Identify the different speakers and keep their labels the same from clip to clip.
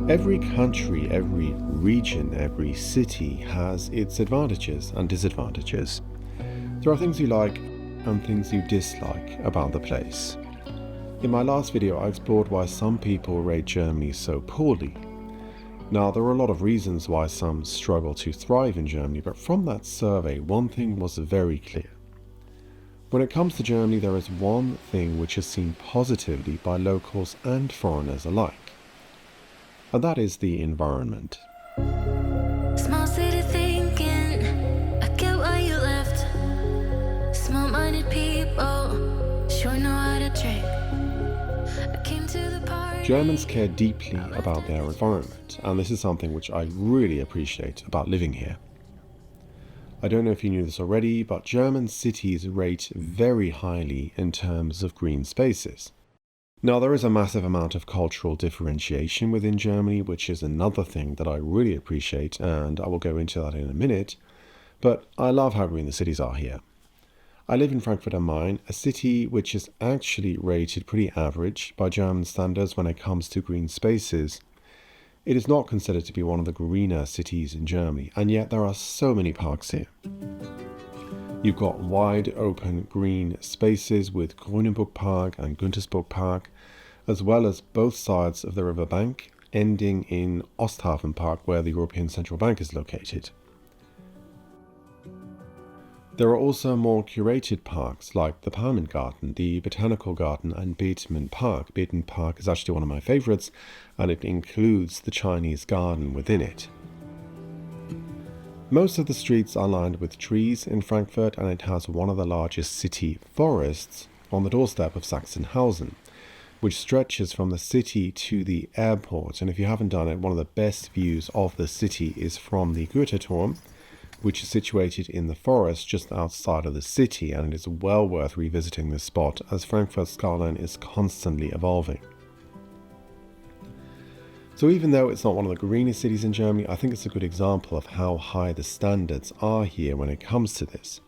Speaker 1: Every country, every region, every city has its advantages and disadvantages. There are things you like and things you dislike about the place. In my last video, I explored why some people rate Germany so poorly. Now, there are a lot of reasons why some struggle to thrive in Germany, but from that survey, one thing was very clear. When it comes to Germany, there is one thing which is seen positively by locals and foreigners alike. And that is the environment.
Speaker 2: Small city thinking, I get why you left. Small-minded people, sure know how to trick. I came to the party.
Speaker 1: Germans care deeply about their environment, and this is something which I really appreciate about living here. I don't know if you knew this already, but German cities rate very highly in terms of green spaces. Now, there is a massive amount of cultural differentiation within Germany, which is another thing that I really appreciate, and I will go into that in a minute, but I love how green the cities are here. I live in Frankfurt am Main, a city which is actually rated pretty average by German standards when it comes to green spaces. It is not considered to be one of the greener cities in Germany, and yet there are so many parks here. You've got wide open green spaces with Grünenburg Park and Güntersburg Park, as well as both sides of the river bank, ending in Osthafen Park, where the European Central Bank is located. There are also more curated parks like the Palmengarten, the Botanical Garden and Bethmann Park. Bethmann Park is actually one of my favorites, and it includes the Chinese garden within it. Most of the streets are lined with trees in Frankfurt, and it has one of the largest city forests on the doorstep of Sachsenhausen, which stretches from the city to the airport. And if you haven't done it, one of the best views of the city is from the Goethe-Turm, which is situated in the forest just outside of the city, and it is well worth revisiting this spot as Frankfurt's skyline is constantly evolving. So even though it's not one of the greenest cities in Germany, I think it's a good example of how high the standards are here when it comes to this.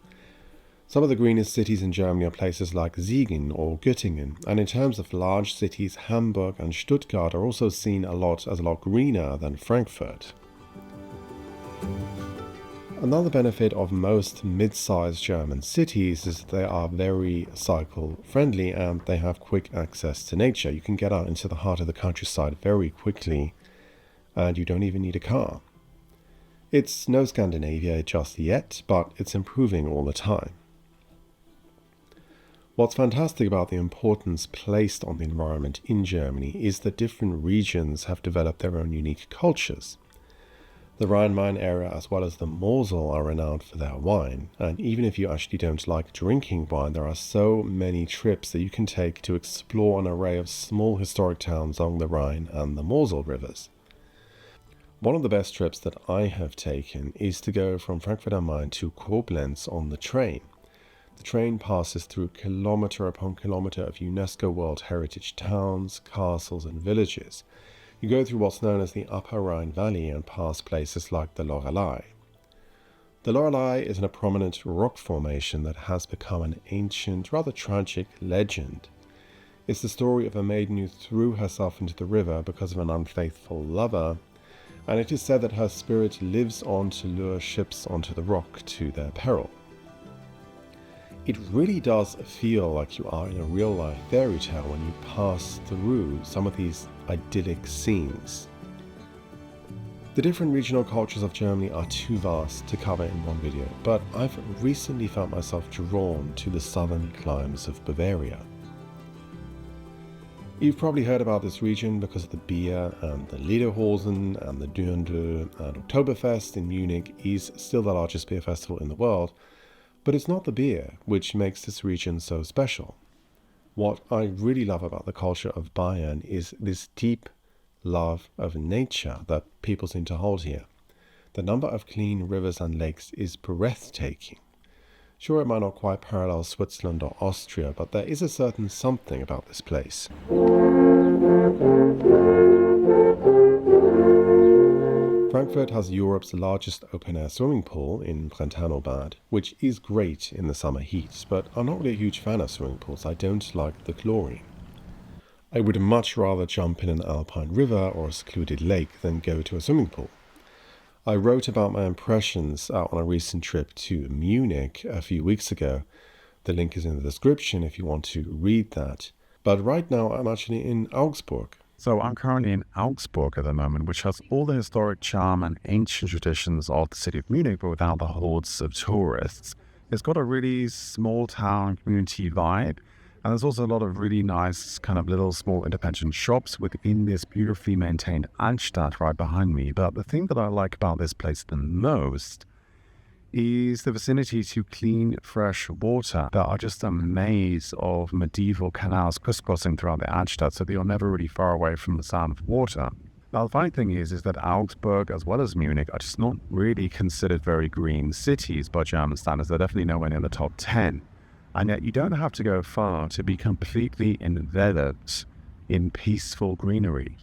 Speaker 1: Some of the greenest cities in Germany are places like Siegen or Göttingen, and in terms of large cities, Hamburg and Stuttgart are also seen as a lot greener than Frankfurt. Another benefit of most mid-sized German cities is that they are very cycle-friendly and they have quick access to nature. You can get out into the heart of the countryside very quickly and you don't even need a car. It's no Scandinavia just yet, but it's improving all the time. What's fantastic about the importance placed on the environment in Germany is that different regions have developed their own unique cultures. The Rhine-Main area as well as the Mosel are renowned for their wine, and even if you actually don't like drinking wine, there are so many trips that you can take to explore an array of small historic towns along the Rhine and the Mosel rivers. One of the best trips that I have taken is to go from Frankfurt am Main to Koblenz on the train. The train passes through kilometre upon kilometre of UNESCO World Heritage towns, castles and villages. You go through what's known as the Upper Rhine Valley and pass places like the Lorelei. The Lorelei is in a prominent rock formation that has become an ancient, rather tragic legend. It's the story of a maiden who threw herself into the river because of an unfaithful lover, and it is said that her spirit lives on to lure ships onto the rock to their peril. It really does feel like you are in a real-life fairy tale when you pass through some of these idyllic scenes. The different regional cultures of Germany are too vast to cover in one video, but I've recently found myself drawn to the southern climes of Bavaria. You've probably heard about this region because of the beer and the Lederhosen and the Dirndl, and Oktoberfest in Munich is still the largest beer festival in the world. But it's not the beer which makes this region so special. What I really love about the culture of Bayern is this deep love of nature that people seem to hold here. The number of clean rivers and lakes is breathtaking. Sure, it might not quite parallel Switzerland or Austria, but there is a certain something about this place. Frankfurt has Europe's largest open-air swimming pool in Brentanow, which is great in the summer heat, but I'm not really a huge fan of swimming pools. I don't like the chlorine. I would much rather jump in an alpine river or a secluded lake than go to a swimming pool. I wrote about my impressions on a recent trip to Munich a few weeks ago. The link is in the description if you want to read that. But right now I'm actually in Augsburg.
Speaker 3: So I'm currently in Augsburg at the moment, which has all the historic charm and ancient traditions of the city of Munich, but without the hordes of tourists. It's got a really small town community vibe, and there's also a lot of really nice kind of little small independent shops within this beautifully maintained Altstadt right behind me. But the thing that I like about this place the most is the vicinity to clean, fresh water. There are just a maze of medieval canals crisscrossing throughout the Altstadt, so that you're never really far away from the sound of water. Now, the funny thing is that Augsburg, as well as Munich, are just not really considered very green cities by German standards. They're definitely nowhere near the top 10. And yet you don't have to go far to be completely enveloped in peaceful greenery.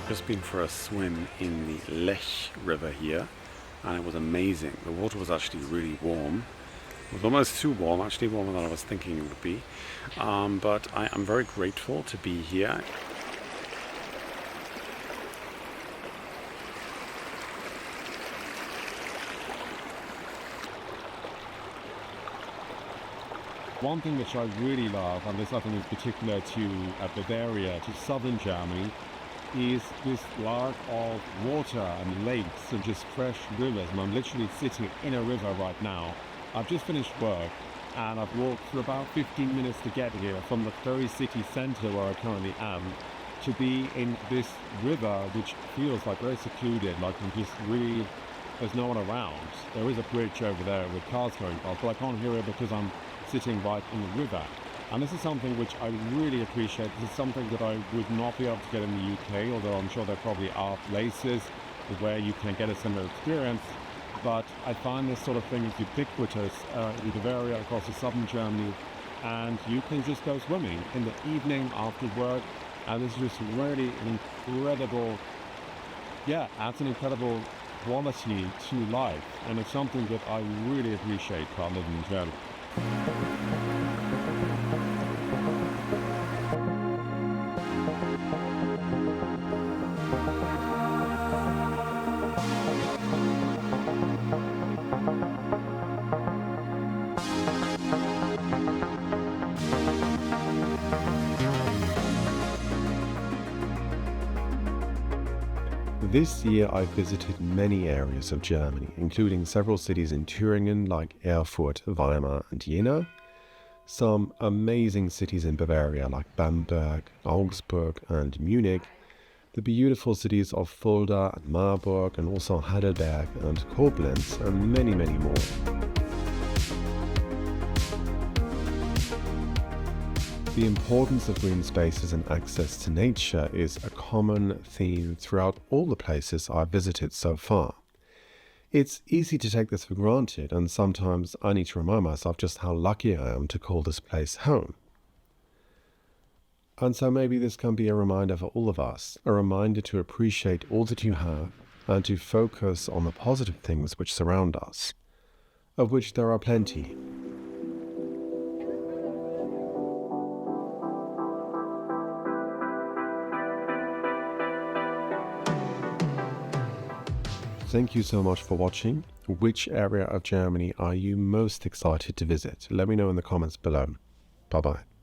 Speaker 4: Just been for a swim in the Lech River here, and it was amazing. The water was actually really warm. It was almost too warm, actually warmer than I was thinking it would be. But I'm very grateful to be here.
Speaker 1: One thing which I really love, and this I think is particular to Bavaria, to southern Germany, is this lack of water and lakes and just fresh rivers. And I'm literally sitting in a river right now. I've just finished work and I've walked for about 15 minutes to get here from the very city centre where I currently am to be in this river, which feels like very secluded, like I'm just really, there's no one around. There is a bridge over there with cars going past, but I can't hear it because I'm sitting right in the river. And this is something which I really appreciate. This is something that I would not be able to get in the UK, although I'm sure there probably are places where you can get a similar experience. But I find this sort of thing is ubiquitous in Bavaria, across the southern Germany, and you can just go swimming in the evening after work, and this is just really an incredible, adds an incredible quality to life, and it's something that I really appreciate while living in Germany. This year I visited many areas of Germany, including several cities in Thüringen like Erfurt, Weimar and Jena, some amazing cities in Bavaria like Bamberg, Augsburg and Munich, the beautiful cities of Fulda and Marburg and also Heidelberg and Koblenz, and many, many more. The importance of green spaces and access to nature is a common theme throughout all the places I've visited so far. It's easy to take this for granted, and sometimes I need to remind myself just how lucky I am to call this place home. And so maybe this can be a reminder for all of us, a reminder to appreciate all that you have and to focus on the positive things which surround us, of which there are plenty. Thank you so much for watching. Which area of Germany are you most excited to visit? Let me know in the comments below. Bye bye.